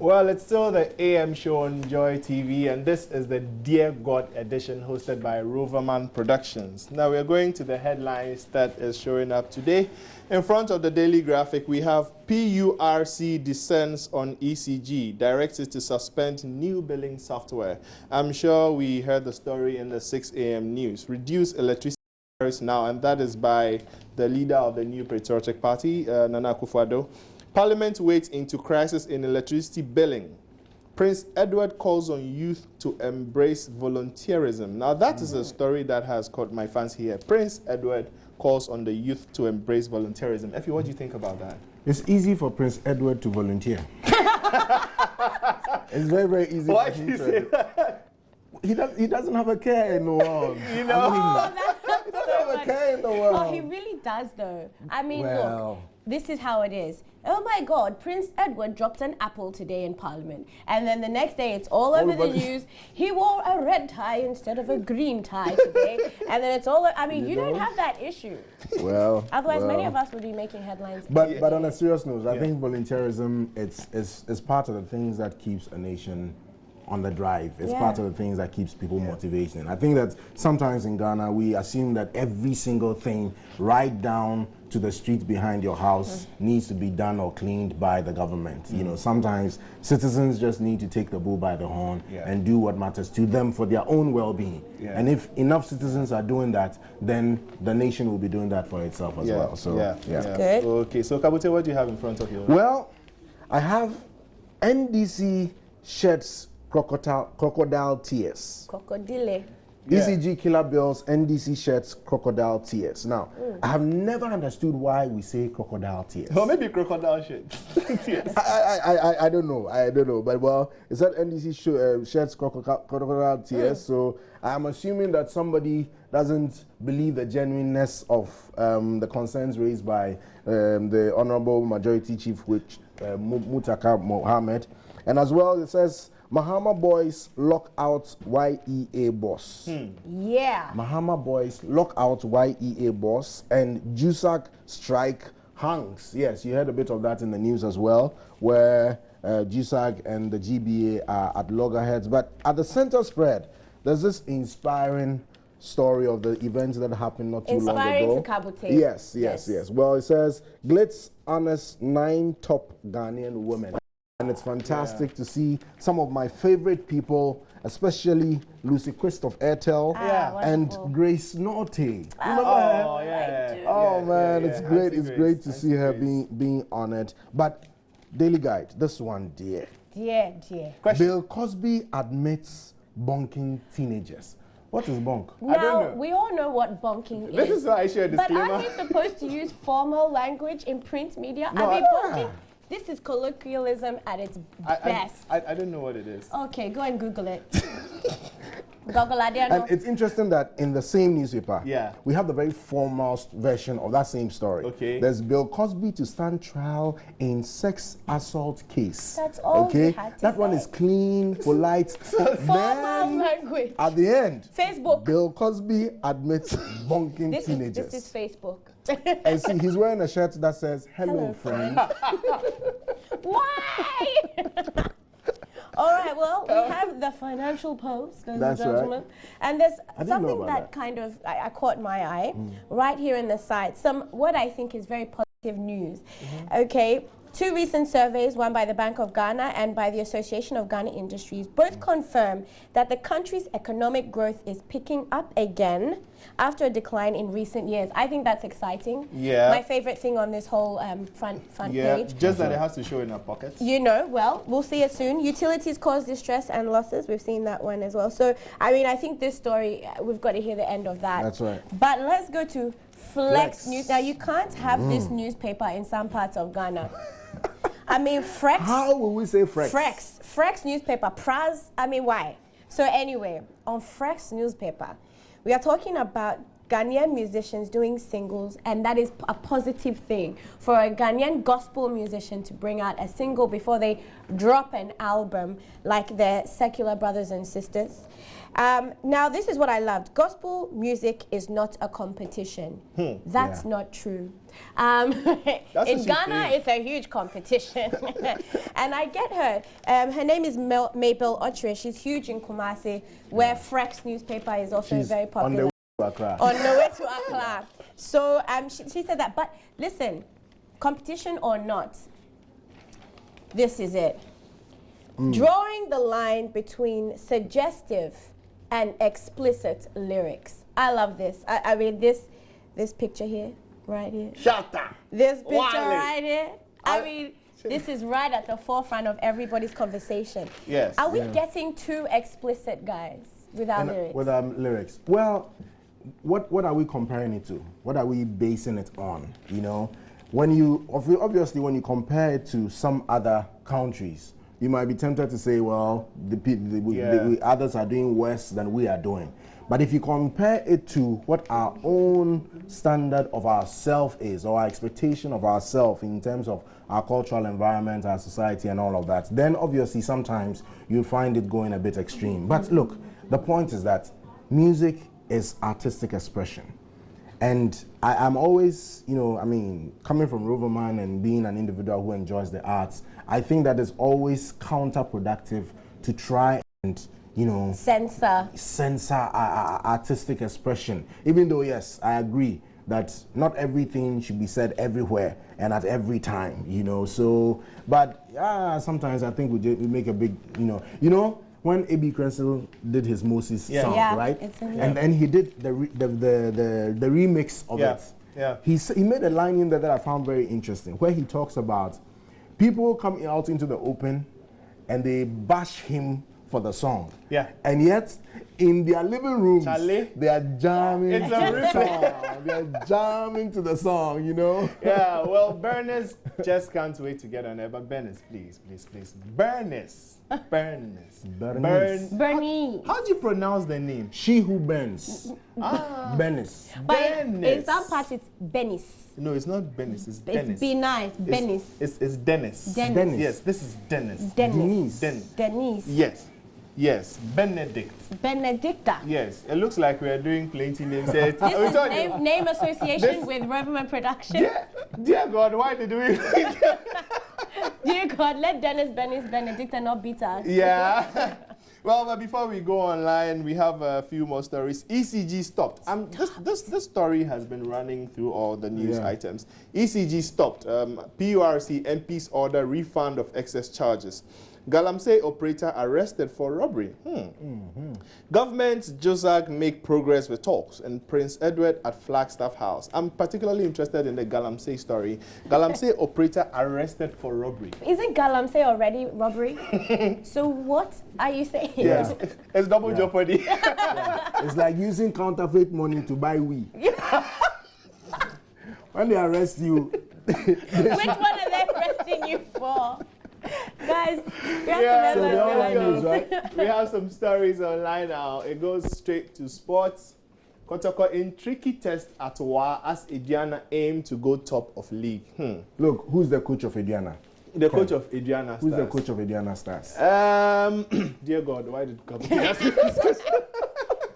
Well, it's still the AM show on Joy TV, and this is the Dear God edition hosted by Roverman Productions. Now we're going to the headlines that is showing up today. In front of the Daily Graphic, we have PURC descends on ECG, directs it to suspend new billing software. I'm sure we heard the story in the 6 a.m. news. Reduce electricity now, and that is by the leader of the New Patriotic Party, Nana Akufo-Addo. Parliament waits into crisis in electricity billing. Prince Edward calls on youth to embrace volunteerism. Now, that is a story that has caught my fancy here. Prince Edward calls on the youth to embrace volunteerism. Effie, what do you think about that? It's easy for Prince Edward to volunteer. It's very, very easy. Why do you say that? He doesn't have a care in the world. You know? He doesn't have a care in the world. Oh, he really does, though. I mean, Well. look, this is how it is. Oh my God, Prince Edward dropped an apple today in Parliament. And then the next day, it's all over the news. He wore a red tie instead of a green tie today. And then it's all, I mean, you don't have that issue. Well, Otherwise, many of us would be making headlines. But on a serious note, I think volunteerism, it's part of the things that keeps a nation on the drive. It's part of the things that keeps people motivated. I think that sometimes in Ghana, we assume that every single thing, right down to the street behind your house, needs to be done or cleaned by the government. You know, sometimes citizens just need to take the bull by the horn and do what matters to them for their own well-being. And if enough citizens are doing that, then the nation will be doing that for itself as well. So, Good. Okay, so Kabute, what do you have in front of you? Well, I have NDC sheds crocodile tears. Crocodile. ECG killer bills, NDC sheds crocodile tears. Now, I have never understood why we say crocodile tears. Or maybe crocodile shit. Yes. I don't know. But well, it said NDC sheds crocodile tears. So I'm assuming that somebody doesn't believe the genuineness of the concerns raised by the Honorable Majority Chief Whip Mutaka Mohammed. And as well, it says Mahama boys lock out YEA boss. Yeah. Mahama boys lock out YEA boss, and JUSAC strike hangs. Yes, you heard a bit of that in the news as well, where JUSAC and the GBA are at loggerheads. But at the center spread, there's this inspiring story of the events that happened not too long ago. Inspiring to Kabute. Yes. Well, it says Glitz honors 9 top Ghanaian women. And it's fantastic to see some of my favorite people, especially Lucy Quist of Airtel and Grace Norte. It's great. It's great to see her being honored. But Daily Guide, this one, dear. Bill Cosby admits bonking teenagers. What is bonk? Now, I don't know. we all know what bonking is. This is why I share a disclaimer. But are you supposed to use formal language in print media? No, bonking, this is colloquialism at its best. I don't know what it is. Okay, go and Google it. Google it. And it's interesting that in the same newspaper, we have the very formal version of that same story. Okay. There's Bill Cosby to stand trial in sex assault case. That's all we had to That one say. is clean, polite. Formal language. At the end, Facebook. Bill Cosby admits bonking teenagers. This is Facebook. And see, he's wearing a shirt that says, hello friend. Why? All right, well, we have the Financial Post, ladies and gentlemen. Right. And there's didn't something know that about kind of I caught my eye right here in the site. What I think is very positive news. Okay. 2 recent surveys, one by the Bank of Ghana and by the Association of Ghana Industries, both confirm that the country's economic growth is picking up again after a decline in recent years. I think that's exciting. Yeah. My favorite thing on this whole front page. Just that it has to show in our pockets. You know, well, we'll see it soon. Utilities cause distress and losses. We've seen that one as well. So, I mean, I think this story, we've got to hear the end of that. That's right. But let's go to Flex News. Now, you can't have this newspaper in some parts of Ghana. I mean, Frex. How will we say Frex? Frex newspaper. Praz. I mean, why? So anyway, on Frex newspaper, we are talking about Ghanaian musicians doing singles, and that is a positive thing for a Ghanaian gospel musician to bring out a single before they drop an album like their secular brothers and sisters. Now, this is what I loved. Gospel music is not a competition. That's not true. In Ghana, it's a huge competition. And I get her. Her name is Mabel Otre. She's huge in Kumasi, where Frex newspaper is also very popular. On the way to Accra. So she said that. But listen, competition or not, this is it. Drawing the line between suggestive and explicit lyrics. I love this. I mean, this picture here, right here. Shut up. This picture right here. I mean, this is right at the forefront of everybody's conversation. Yes. Are we getting too explicit, guys, with our lyrics? With our lyrics. Well, what are we comparing it to? What are we basing it on? You know, when you obviously when you compare it to some other countries, you might be tempted to say, well, the others are doing worse than we are doing. But if you compare it to what our own standard of ourself is, or our expectation of ourself in terms of our cultural environment, our society, and all of that, then obviously sometimes you find it going a bit extreme. But look, the point is that music is artistic expression. And I'm always, you know, I mean, coming from Roverman and being an individual who enjoys the arts, I think that is always counterproductive to try and, you know, censor artistic expression. Even though, yes, I agree that not everything should be said everywhere and at every time, you know. So, but sometimes I think we make a big, you know, when A.B. Crensil did his Moses song, right? And then he did the remix of it. Yeah. He made a line in there that I found very interesting, where he talks about people coming out into the open and they bash him for the song. Yeah. And yet, in their living rooms, Charlie, they are jamming it's to the song. They are jamming to the song, you know? Yeah, well, Bernice just can't wait to get on air. But Bernice, please. Bernice. How do you pronounce the name? She who bends. Bernice. But in some parts, it's Benis. No, it's not Bernice, it's Dennis. It's be nice, Benis. It's Dennis. Dennis. Yes, this is Dennis. Dennis. Yes, Benedict. Benedicta. Yes, it looks like we are doing plenty names here. This is name association with Roverman Production. Dear God, why did we? Dear God, let Dennis, Benedicta not beat us. Yeah. Well, but before we go online, we have a few more stories. ECG stopped. This story has been running through all the news items. ECG stopped. PURC MPs order refund of excess charges. Galamsey operator arrested for robbery. Government JOSAG make progress with talks in Prince Edward at Flagstaff House. I'm particularly interested in the Galamsey story. Galamsey operator arrested for robbery. Isn't Galamsey already robbery? So what are you saying? Yes, it's double jeopardy. It's like using counterfeit money to buy weed. When they arrest you, which one are they arresting you for? Guys, we have to remember right? We have some stories online now. It goes straight to sports. Kotoko in tricky test at Wa as Ediana aim to go top of league. Look, who's the coach of Ediana? The coach of Ediana Stars. Who's the coach of Ediana Stars? Dear God, why did come?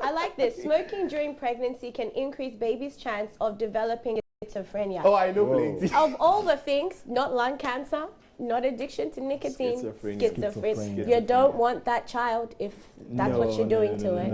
I like this. Smoking during pregnancy can increase baby's chance of developing schizophrenia. Oh, I know plenty. Of all the things, not lung cancer, not addiction to nicotine, schizophrenia. You don't want that child if that's what you're doing to it.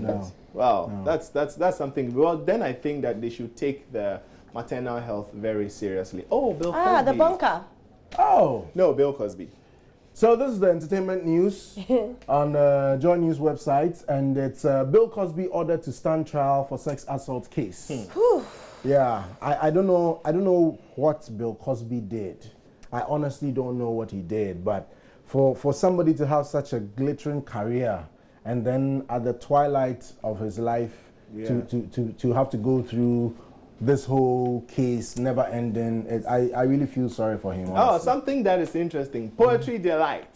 No. Wow, that's something. Well, then I think that they should take the maternal health very seriously. Oh, Bill Cosby. The bunker. Oh. No, Bill Cosby. So this is the entertainment news on Joy News website, and it's Bill Cosby ordered to stand trial for sex assault case. Yeah, I don't know what Bill Cosby did. I honestly don't know what he did, but for somebody to have such a glittering career and then at the twilight of his life to have to go through this whole case never ending, I really feel sorry for him. Honestly. Oh, something that is interesting. Poetry Delight.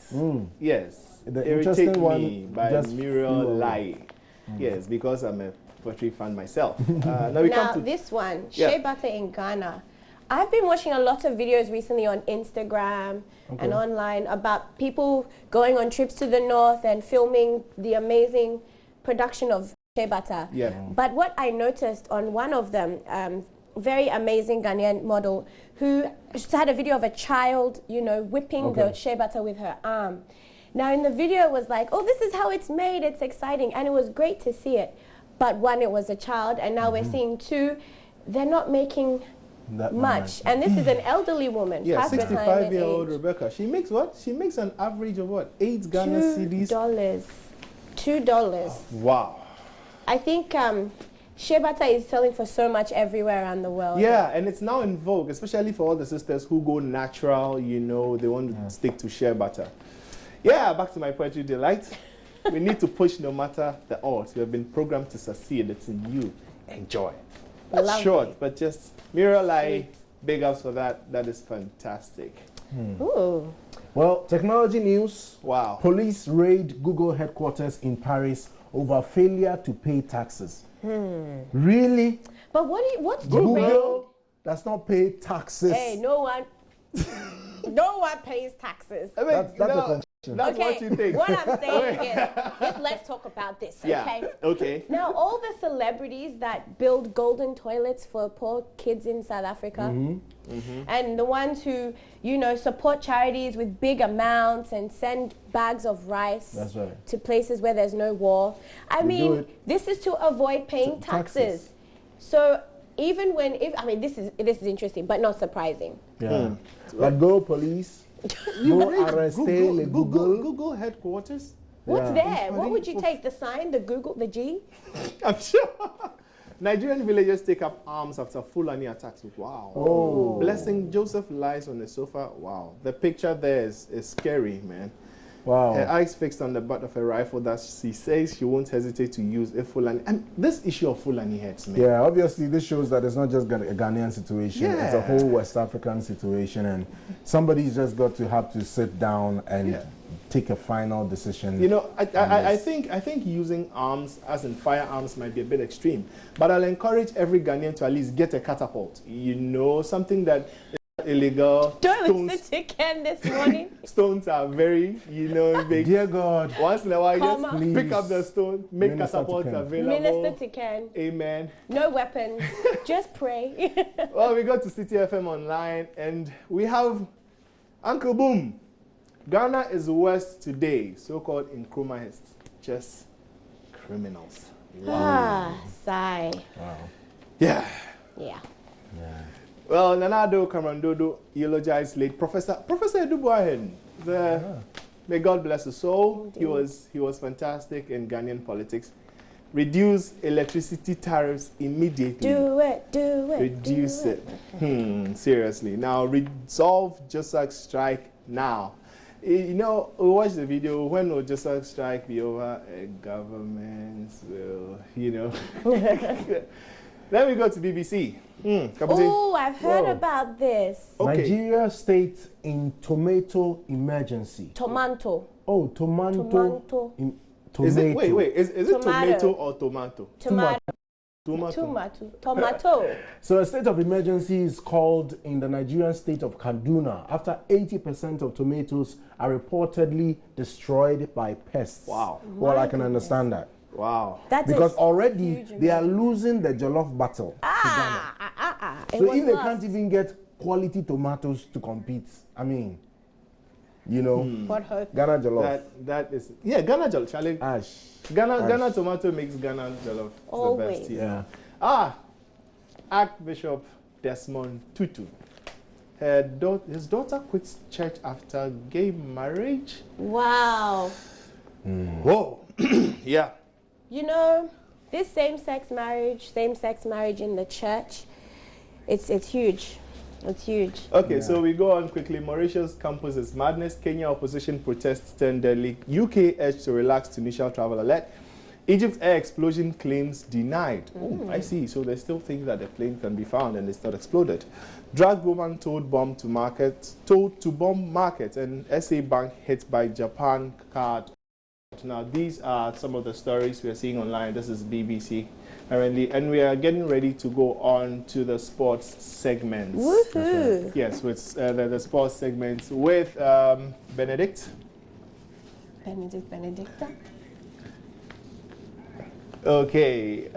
Yes. The interesting one by Muriel Lai. Yes, because I'm a poetry fan myself. Now this one, Shea Butter in Ghana. I've been watching a lot of videos recently on Instagram and online about people going on trips to the north and filming the amazing production of shea butter. Yeah. But what I noticed on one of them, very amazing Ghanaian model who had a video of a child, you know, whipping the shea butter with her arm. Now in the video it was like, oh, this is how it's made, it's exciting, and it was great to see it. But one, it was a child, and now we're seeing two, they're not making that much. And this is an elderly woman. Yeah, 65-year-old Rebecca. She makes what? She makes an average of what? 8 Ghana cedis? $2. Wow. I think shea butter is selling for so much everywhere around the world. Yeah, and it's now in vogue, especially for all the sisters who go natural, you know, they want to stick to shea butter. Yeah, back to my poetry delight. We need to push no matter the odds. We have been programmed to succeed. It's in you. Enjoy. That's short, but just Miralai, big ups for that. That is fantastic. Ooh. Well, technology news. Wow. Police raid Google headquarters in Paris over failure to pay taxes. Really? But what's Google does not pay taxes. Hey, no one pays taxes. I mean, That's a confession. That's what you think. What I'm saying is, let's talk about this, okay? Yeah, okay. Now, all the celebrities that build golden toilets for poor kids in South Africa, and the ones who, you know, support charities with big amounts and send bags of rice to places where there's no war. I mean, this is to avoid paying taxes. So even when, this is interesting, but not surprising. Yeah. But go police. Go arrest Google headquarters. What's there? What would you take? The sign, the Google, the G? I'm sure. Nigerian villagers take up arms after Fulani attacks. Wow. Oh. Blessing Joseph lies on the sofa. Wow. The picture there is scary, man. Wow. Her eyes fixed on the butt of a rifle that she says she won't hesitate to use if Fulani. And this issue of Fulani heads, man. Yeah, obviously this shows that it's not just a Ghanaian situation. Yeah. It's a whole West African situation, and somebody's just got to have to sit down and take a final decision. You know, I think using arms, as in firearms, might be a bit extreme. But I'll encourage every Ghanaian to at least get a catapult. You know, something that illegal. Don't listen to Ken this morning. Stones are very, you know, big. Dear God. Once in a while, just pick up the stone, make catapults available. Minister to Ken. Amen. No weapons. Just pray. Well, we go to City FM Online, and we have Uncle Boom. Ghana is worse today, so-called Nkrumahs, just criminals. Wow. Sigh. Wow. Yeah. Yeah. Well, Nanado Kamandodo eulogized late Professor Edu Boahen. May God bless his soul. He was fantastic in Ghanaian politics. Reduce electricity tariffs immediately. Do it. Reduce it. Seriously. Now resolve JOSAC strike now. You know, we watched the video. When will JOSAC strike be over? Government will, you know. Then we go to BBC. Oh, I've heard about this. Okay. Nigeria state in tomato emergency. Tomato. Oh, tomato. Is it, wait, is it tomato or tomato? Tomato. So a state of emergency is called in the Nigerian state of Kaduna after 80% of tomatoes are reportedly destroyed by pests. Wow. Well, I can understand that. Wow. Because already they are losing the jollof battle. So if they can't even get quality tomatoes to compete, I mean, you know, what hope? Ghana jollof. That is, yeah, Ghana jollof. Charlie. Ash. Ghana tomato makes Ghana jollof Always. the best. Yeah. Archbishop Desmond Tutu. His daughter quits church after gay marriage. Wow. Whoa. Yeah. You know, this same-sex marriage in the church, it's huge. It's huge. Okay, so we go on quickly. Mauritius campus is madness. Kenya opposition protests turn deadly. UK urged to relax Tunisia travel alert. Egypt air explosion claims denied. Oh, I see. So they still think that the plane can be found and it's not exploded. Drug woman told to bomb market, and SA Bank hit by Japan card. Now, these are some of the stories we are seeing online. This is BBC currently, and we are getting ready to go on to the sports segments. Woohoo! Yes, with the sports segments with Benedicta. Okay.